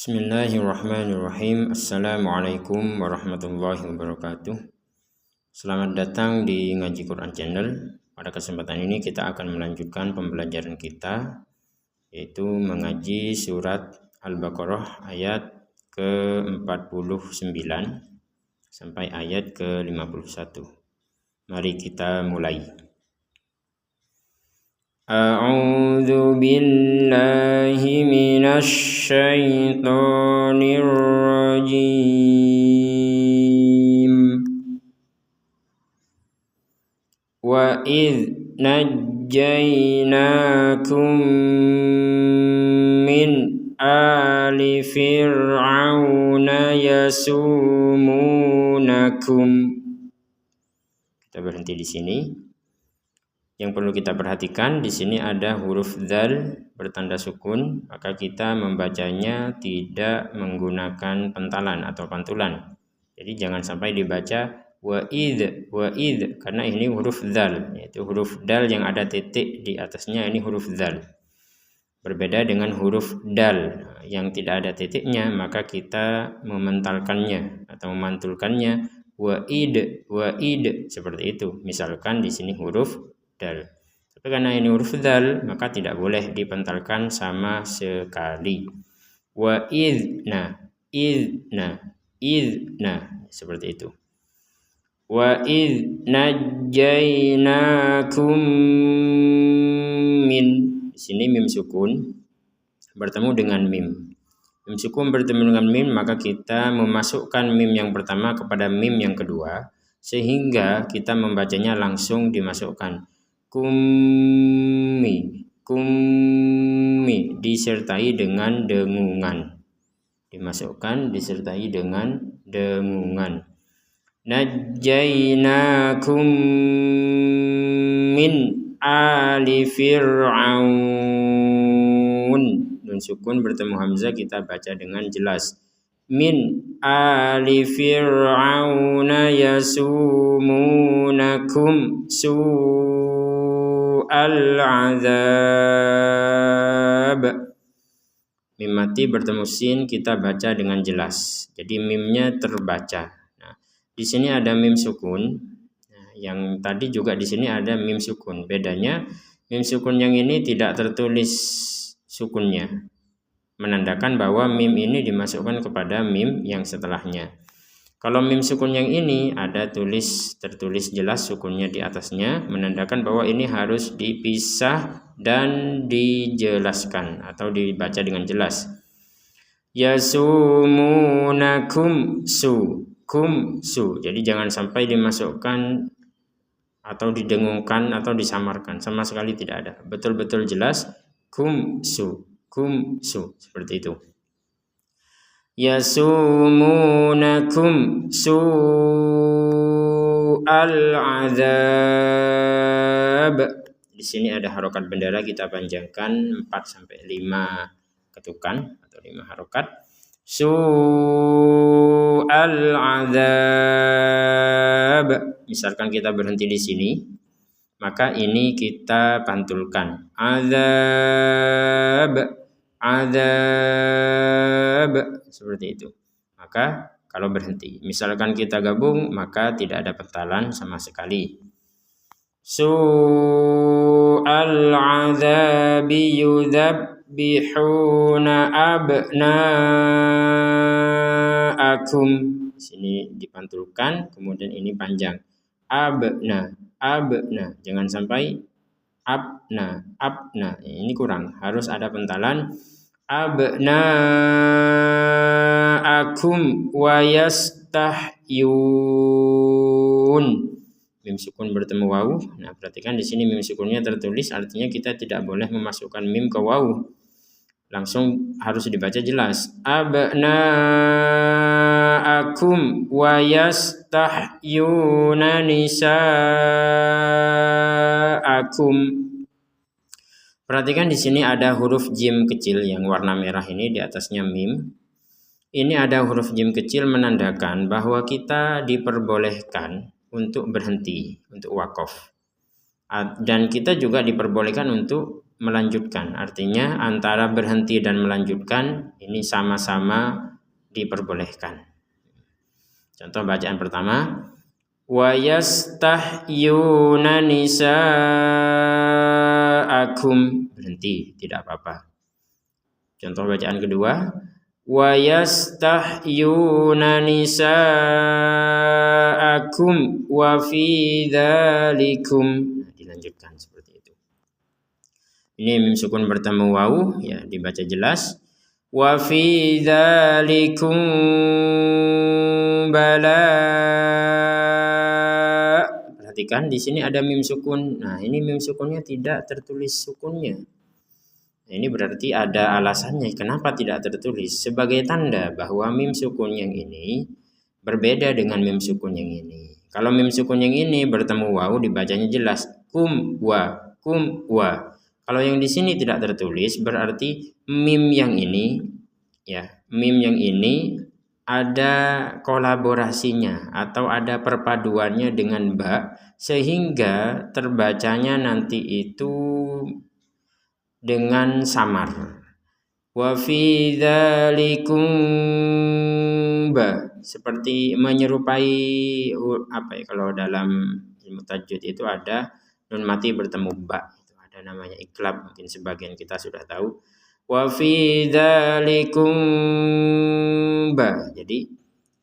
Bismillahirrahmanirrahim. Assalamualaikum warahmatullahi wabarakatuh. Selamat datang di Ngaji Quran Channel. Pada kesempatan ini kita akan melanjutkan pembelajaran kita, yaitu mengaji surat Al-Baqarah ayat ke-49 sampai ayat ke-51. Mari kita mulai. A'udzu billahi minasy syaithanir rajim. Wa idz najjaynakum min ali fir'auna yasumunakum. Kita berhenti di sini. Yang perlu kita perhatikan di sini ada huruf dzal bertanda sukun, maka kita membacanya tidak menggunakan pentalan atau pantulan. Jadi jangan sampai dibaca wa id karena ini huruf dzal, yaitu huruf dal yang ada titik di atasnya, ini huruf dzal. Berbeda dengan huruf dal yang tidak ada titiknya, maka kita mementalkannya atau memantulkannya wa id seperti itu. Misalkan di sini huruf dal. Tapi karena ini huruf dal, maka tidak boleh dipentalkan sama sekali. Wa idna seperti itu. Wa idz najjaynakum min. Di sini mim sukun bertemu dengan mim. Mim sukun bertemu dengan mim, maka kita memasukkan mim yang pertama kepada mim yang kedua, sehingga kita membacanya langsung dimasukkan. Kummi disertai dengan dengungan, dimasukkan disertai dengan dengungan. Najjaynakum min ali fir'aun. Nun sukun bertemu hamzah kita baca dengan jelas. Min ali fir'auna yasumunakum al-azab. Mim mati bertemu sin kita baca dengan jelas. Jadi mimnya terbaca. Nah, di sini ada mim sukun. Nah, yang tadi juga di sini ada mim sukun. Bedanya mim sukun yang ini tidak tertulis sukunnya, menandakan bahwa mim ini dimasukkan kepada mim yang setelahnya. Kalau mim sukun yang ini ada tertulis jelas sukunnya di atasnya, menandakan bahwa ini harus dipisah dan dijelaskan atau dibaca dengan jelas. Yasumunakum kum su. Jadi jangan sampai dimasukkan atau didengungkan atau disamarkan, sama sekali tidak ada. Betul-betul jelas kum su seperti itu. Yasumunakum su'al azab. Di sini ada harokat bendera, kita panjangkan 4 sampai 5 ketukan atau 5 harokat. Su'al azab. Misalkan kita berhenti di sini, maka ini kita pantulkan. Azab seperti itu. Maka kalau berhenti, misalkan kita gabung, maka tidak ada pentalan sama sekali. Su'al azabi yudzabbihuna abna'akum. Sini dipantulkan, kemudian ini panjang. Abna. Jangan sampai abna. Ini kurang, harus ada pentalan. Abna'akum wa yastahyun. Mim sukun bertemu wawu. Nah, perhatikan di sini mim sukunnya tertulis, artinya kita tidak boleh memasukkan mim ke wawu. Langsung harus dibaca jelas. Abna'akum wa yastahyuna nisa'akum. Perhatikan di sini ada huruf jim kecil yang warna merah ini di atasnya mim. Ini ada huruf jim kecil menandakan bahwa kita diperbolehkan untuk berhenti, untuk wakaf. Dan kita juga diperbolehkan untuk melanjutkan. Artinya antara berhenti dan melanjutkan ini sama-sama diperbolehkan. Contoh bacaan pertama, wa yastahyuna nisaakum, berhenti, tidak apa-apa. Contoh bacaan kedua, wa yastahyuna nisaakum wa fi dzalikum. Dilanjutkan seperti itu. Ini mim sukun bertemu wawu, ya dibaca jelas. Wa fi dzalikum bala. Perhatikan di sini ada mim sukun. Nah, ini mim sukunnya tidak tertulis sukunnya. Ini berarti ada alasannya kenapa tidak tertulis, sebagai tanda bahwa mim sukun yang ini berbeda dengan mim sukun yang ini. Kalau mim sukun yang ini bertemu wawu dibacanya jelas, kum wa. Kalau yang di sini tidak tertulis berarti mim yang ini, ya, mim yang ini ada kolaborasinya atau ada perpaduannya dengan ba, sehingga terbacanya nanti itu dengan samar. Wa fi dzalikum ba, seperti menyerupai apa ya, kalau dalam ilmu tajwid itu ada nun mati bertemu ba, itu ada namanya iklab, mungkin sebagian kita sudah tahu. Wa fi dzalikum ba, jadi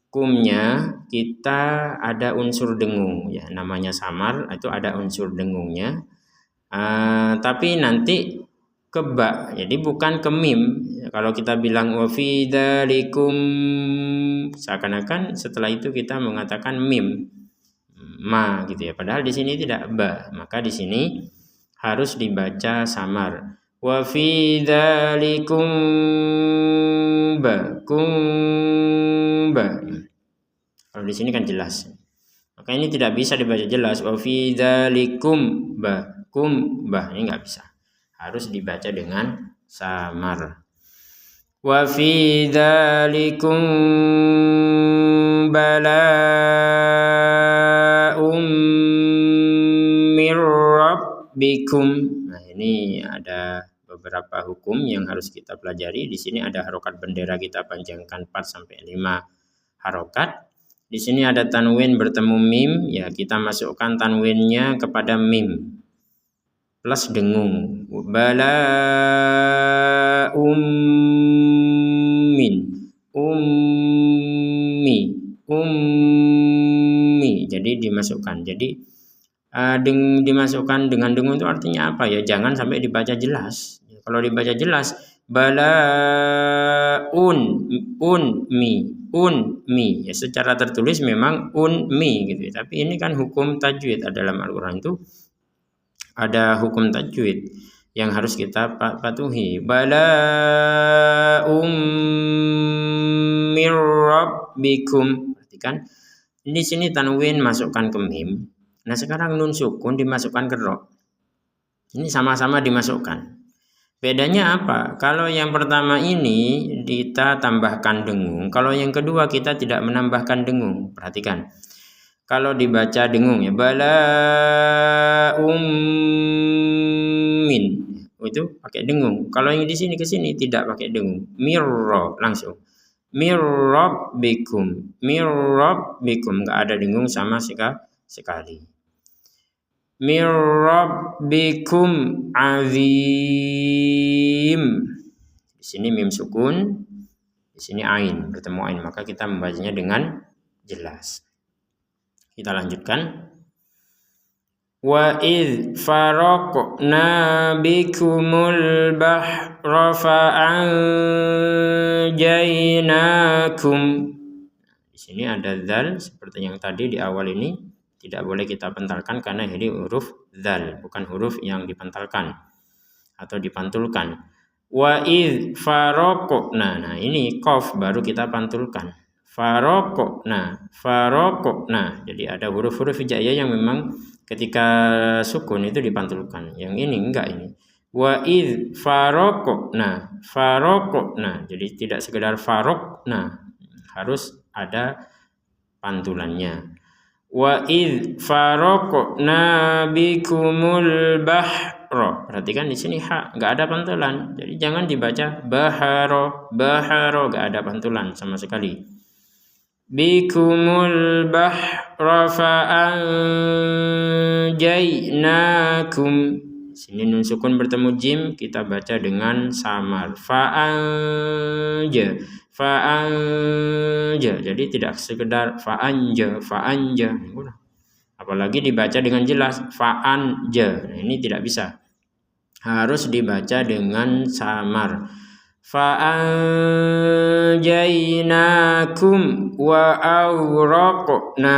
kumnya kita ada unsur dengung, ya namanya samar, itu ada unsur dengungnya. Tapi nanti ke ba, jadi bukan ke mim. Kalau kita bilang wa fi dzalikum, seakan-akan setelah itu kita mengatakan mim ma gitu ya, padahal di sini tidak ba, maka di sini harus dibaca samar. Wa fi dzalikum ba, kalau di sini kan jelas, maka ini tidak bisa dibaca jelas wa fi dzalikum ba, ini nggak bisa, harus dibaca dengan samar. Wa fi dzalikum bala'um mir rabbikum. Nah, ini ada beberapa hukum yang harus kita pelajari. Di sini ada harokat bendera, kita panjangkan 4 sampai 5 harokat. Di sini ada tanwin bertemu mim, ya kita masukkan tanwinnya kepada mim plus dengung. Bala ummi, jadi dimasukkan. Jadi dimasukkan dengan dengung itu artinya apa ya? Jangan sampai dibaca jelas. Kalau dibaca jelas bala unmi, ya secara tertulis memang unmi gitu. Tapi ini kan hukum tajwid, dalam Al-Qur'an itu ada hukum tajwid yang harus kita patuhi. Bala mir rabbikum. Perhatikan di sini tanwin masukkan ke mim. Nah, sekarang nun sukun dimasukkan ke ro. Ini sama-sama dimasukkan. Bedanya apa? Kalau yang pertama ini kita tambahkan dengung, kalau yang kedua kita tidak menambahkan dengung. Perhatikan. Kalau dibaca dengung ya, bala min, itu pakai dengung. Kalau yang di sini ke sini tidak pakai dengung. Mirro langsung. Mirrabbikum, enggak ada dengung sama sekali. Mirrabbikum azim. Di sini mim sukun, di sini ain bertemu ain, maka kita membacanya dengan jelas. Kita lanjutkan. Wa idh faraqna bikumul bahra fa'anjaynakum. Di sini ada dzal seperti yang tadi di awal ini, tidak boleh kita pentalkan karena ini huruf dzal, bukan huruf yang dipentalkan atau dipantulkan. Wa idh faraqna. Nah, ini qaf baru kita pantulkan. Faraqna. Jadi ada huruf-huruf hijaiyah yang memang ketika sukun itu dipantulkan. Yang ini enggak ini. Wa idh faraqna. Jadi tidak sekedar faraqna, harus ada pantulannya. Wa idh faraqna bikumul bahro. Perhatikan di sini ha nggak ada pantulan. Jadi jangan dibaca baharo, baharo nggak ada pantulan sama sekali. Bikumul bahra fa'anjainakum. Sini nun sukun bertemu jim kita baca dengan samar. Fa'anja, fa'anja. Jadi tidak sekedar fa'anja, fa'anja. Apalagi dibaca dengan jelas fa'anja. Nah, ini tidak bisa. Harus dibaca dengan samar. Fa'anjainakum wa awraqna.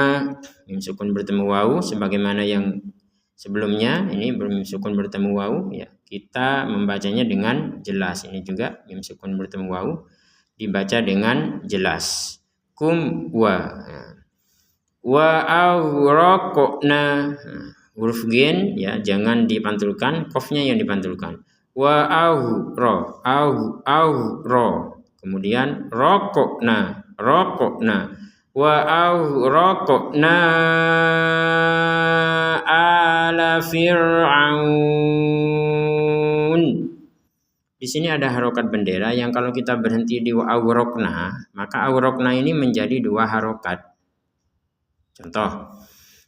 Mim sukun bertemu wawu sebagaimana yang sebelumnya, ini mim sukun bertemu wawu ya. Kita membacanya dengan jelas. Ini juga mim sukun bertemu wawu dibaca dengan jelas. Kum wa. Wa awraqna. Huruf gen ya jangan dipantulkan, qafnya yang dipantulkan. Wa awra, ro. Kemudian raqna, raqna. Wa awraqna ala fir'aun. Di sini ada harokat bendera yang kalau kita berhenti di wa awraqna, maka awraqna ini menjadi dua harokat. Contoh,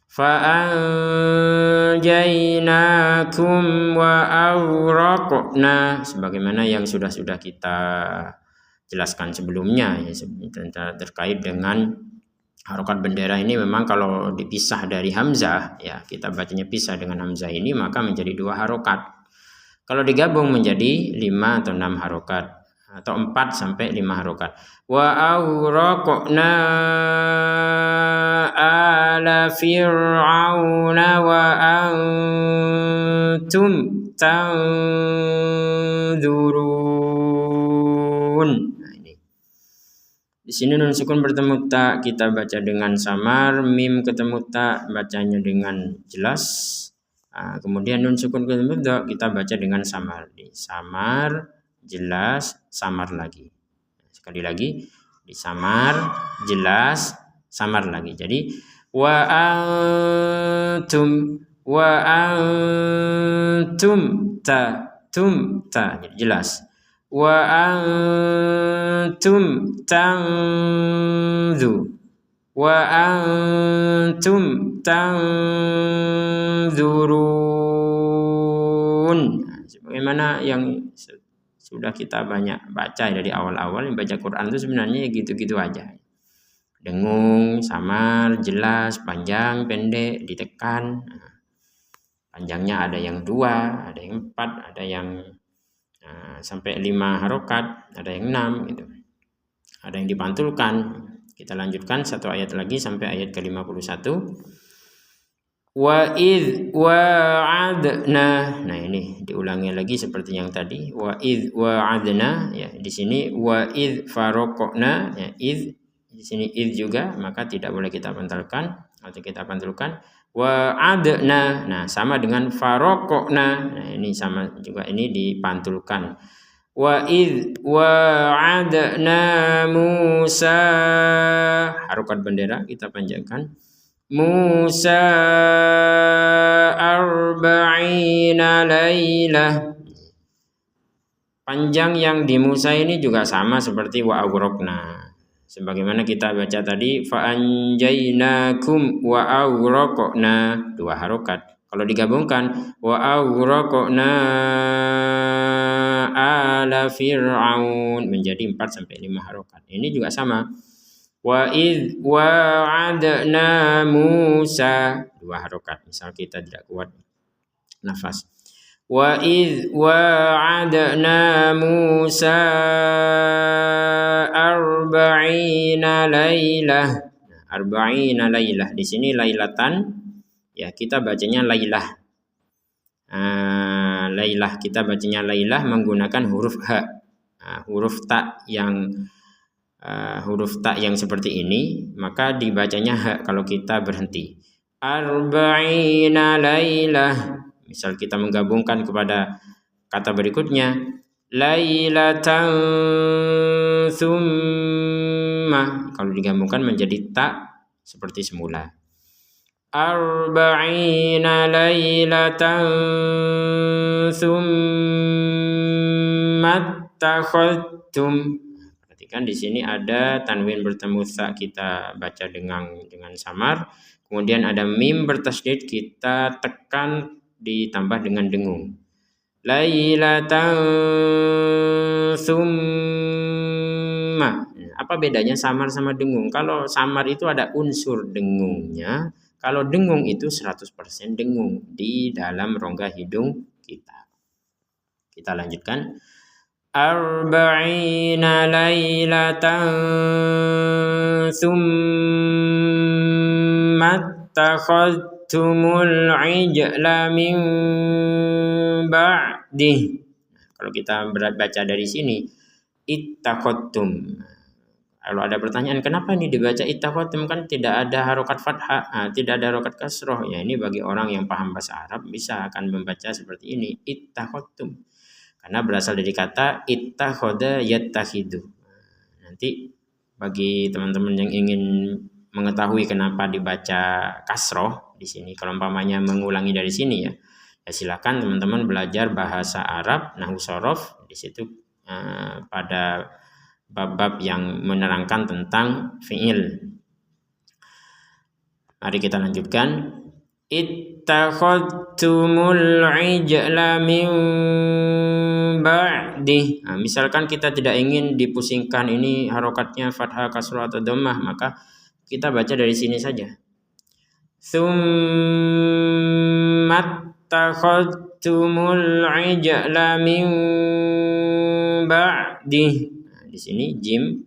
fa'anjainakum wa awraqna, sebagaimana yang sudah kita jelaskan sebelumnya ya, terkait dengan harokat bendera ini. Memang kalau dipisah dari hamzah ya, kita bacanya pisah dengan hamzah ini, maka menjadi dua harokat. Kalau digabung menjadi 5 atau 6 harokat atau 4 sampai 5 harokat. Wa awraqna ala fir'auna wa antum tanzurun. Nah, ini. Di sini nun sukun bertemu ta kita baca dengan samar, mim ketemu ta bacanya dengan jelas. Nah, kemudian nun sukun ketemu ta kita baca dengan samar. Samar, jelas, samar lagi. Sekali lagi, disamar, jelas, samar lagi. Jadi wa antum ta jadi jelas. Wa antum tanzurun. Sebagaimana yang sudah kita banyak baca dari awal-awal, yang baca Quran itu sebenarnya gitu-gitu aja. Dengung, samar, jelas, panjang, pendek, ditekan. Panjangnya ada yang 2, ada yang 4, ada yang sampai 5 harokat, ada yang 6 gitu. Ada yang dipantulkan. Kita lanjutkan satu ayat lagi sampai ayat ke-51. Wa idh wa'adna. Nah, ini diulangi lagi seperti yang tadi. Wa idh wa'adna ya, di sini wa idh faraqna ya, idh di sini idh juga, maka tidak boleh kita pantulkan atau kita pantulkan. Wa'adna. Nah, sama dengan faraqna. Nah, ini sama juga, ini dipantulkan. Wa idh wa'adna Musa. Harokat bendera kita panjangkan. Musa arba'ina laylah. Panjang yang di Musa ini juga sama seperti wa awraqna. Sebagaimana kita baca tadi, fa'anjainakum wa awraqna, 2 harokat. Kalau digabungkan wa awraqna ala fir'aun menjadi 4 sampai 5 harokat. Ini juga sama. Wa idh wa'adna Musa, 2 harokat. Misal kita tidak kuat nafas. Wa idh wa'adna Musa arba'ina laylah. Arba'ina laylah. Di sini lailatan ya, kita bacanya laylah. Laylah kita bacanya laylah menggunakan huruf ha. Huruf ta yang seperti ini maka dibacanya ha kalau kita berhenti. Arba'ina laylah. Misal kita menggabungkan kepada kata berikutnya, lailatan tsumma, kalau digabungkan menjadi ta seperti semula. arba'ina lailatan thumma takhadtum. Perhatikan di sini ada tanwin bertemu tha, kita baca dengan samar. Kemudian ada mim bertasydid, kita tekan ditambah dengan dengung. Lailatan summa. Apa bedanya samar sama dengung? Kalau samar itu ada unsur dengungnya, kalau dengung itu 100% dengung di dalam rongga hidung kita. Kita lanjutkan. Arba'ina lailatan summa takhadtumul ijla min ba'dih. Kalau kita baca dari sini ittakhadtum. Kalau ada pertanyaan kenapa ini dibaca ittakhadtum, kan tidak ada harokat fathah, tidak ada harokat kasroh. Ya, ini bagi orang yang paham bahasa Arab bisa akan membaca seperti ini, ittakhadtum. Karena berasal dari kata ittakhadha yattakhidu. Nanti bagi teman-teman yang ingin mengetahui kenapa dibaca kasroh di sini, kalau umpamanya mengulangi dari sini ya silakan teman-teman belajar bahasa Arab, nahwu shorof di situ pada bab-bab yang menerangkan tentang fi'il. Mari kita lanjutkan. Ittakhadtumul ijla min ba'dih. Misalkan kita tidak ingin dipusingkan ini harokatnya fathah, kasrah atau dhammah, maka kita baca dari sini saja. Tsummat takhadtumul ijla min ba'dih. Di sini jim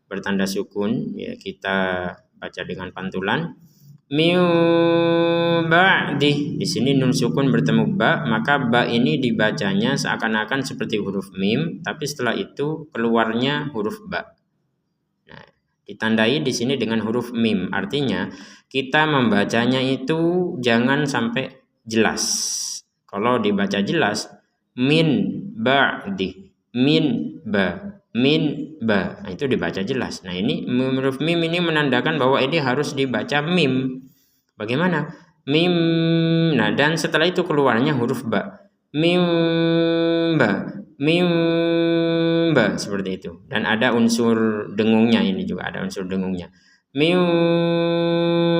bertanda sukun, ya kita baca dengan pantulan. Min ba'dih. Di sini nun sukun bertemu ba, maka ba ini dibacanya seakan-akan seperti huruf mim, tapi setelah itu keluarnya huruf ba. Nah, ditandai di sini dengan huruf mim, artinya kita membacanya itu jangan sampai jelas. Kalau dibaca jelas min ba'dih, min ba, min ba, nah, itu dibaca jelas. Nah, ini huruf mim ini menandakan bahwa ini harus dibaca mim. Bagaimana? Mim. Nah, dan setelah itu keluarnya huruf ba. Mim ba, mim ba, seperti itu. Dan ada unsur dengungnya, ini juga ada unsur dengungnya. Mim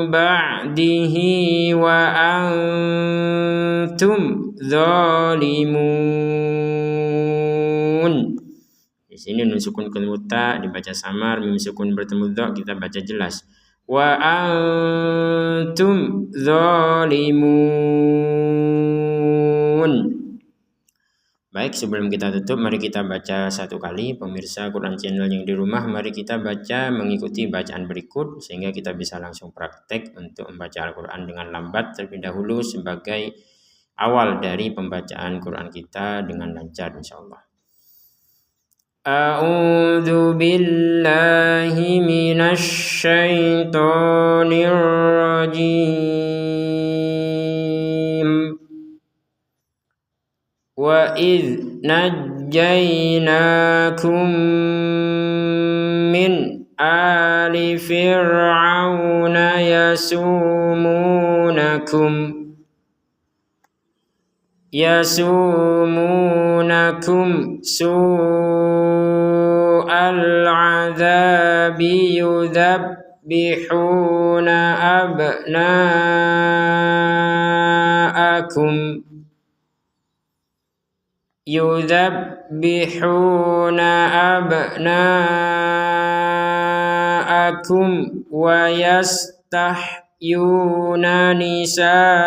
ba'dihi wa antum zalimun. Di sini nun sukun ketemu ta dibaca samar, mim sukun bertemu dha kita baca jelas. Wa antum zalimun. Baik, sebelum kita tutup, mari kita baca satu kali. Pemirsa Quran Channel yang di rumah, mari kita baca mengikuti bacaan berikut sehingga kita bisa langsung praktek untuk membaca Al-Quran dengan lambat terlebih dahulu sebagai awal dari pembacaan Quran kita dengan lancar insyaallah. A'udzu billahi minasy syaithanir rajim. Wa idz najjaynakum min ali fir'auna yasumunakum su'al 'adzabi yudzabbihuna abna'akum wa yastahyuna nisa'akum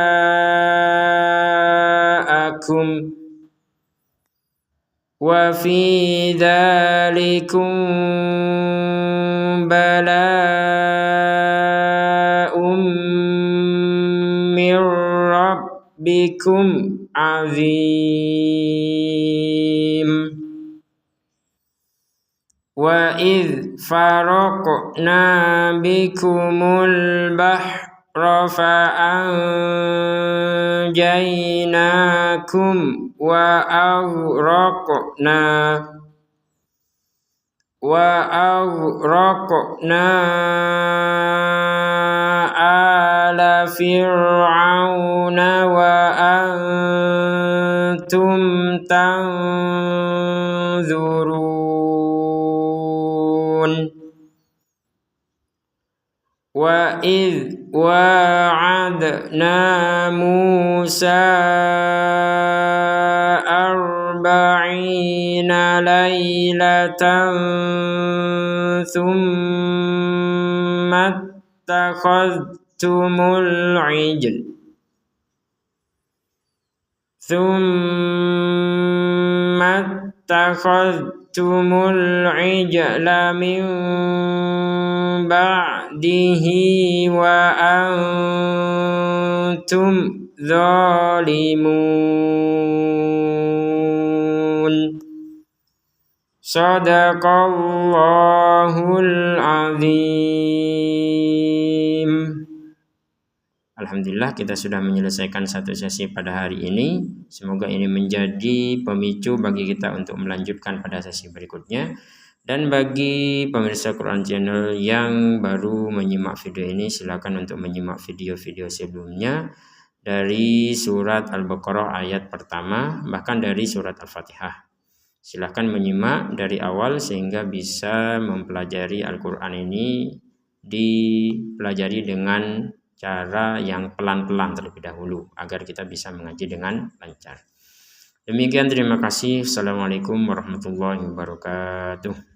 wa fi dzalikum bala'um mir rabbikum azim. Wa idz faraqna bikumul bahra fa'anjaynakum wa aghraqna ala فرعون وأنتم تنظرون وإذ واعدنا موسى 40 ليلة ثم اتخذتم العجل من بعده وأنتم ظالمون. Sadaqallahul azim. Alhamdulillah kita sudah menyelesaikan satu sesi pada hari ini. Semoga ini menjadi pemicu bagi kita untuk melanjutkan pada sesi berikutnya. Dan bagi pemirsa Quran Channel yang baru menyimak video ini, silakan untuk menyimak video-video sebelumnya dari surat Al-Baqarah ayat pertama, bahkan dari surat Al-Fatihah. Silahkan menyimak dari awal sehingga bisa mempelajari Al-Quran ini dipelajari dengan cara yang pelan-pelan terlebih dahulu agar kita bisa mengaji dengan lancar. Demikian, terima kasih. Assalamualaikum warahmatullahi wabarakatuh.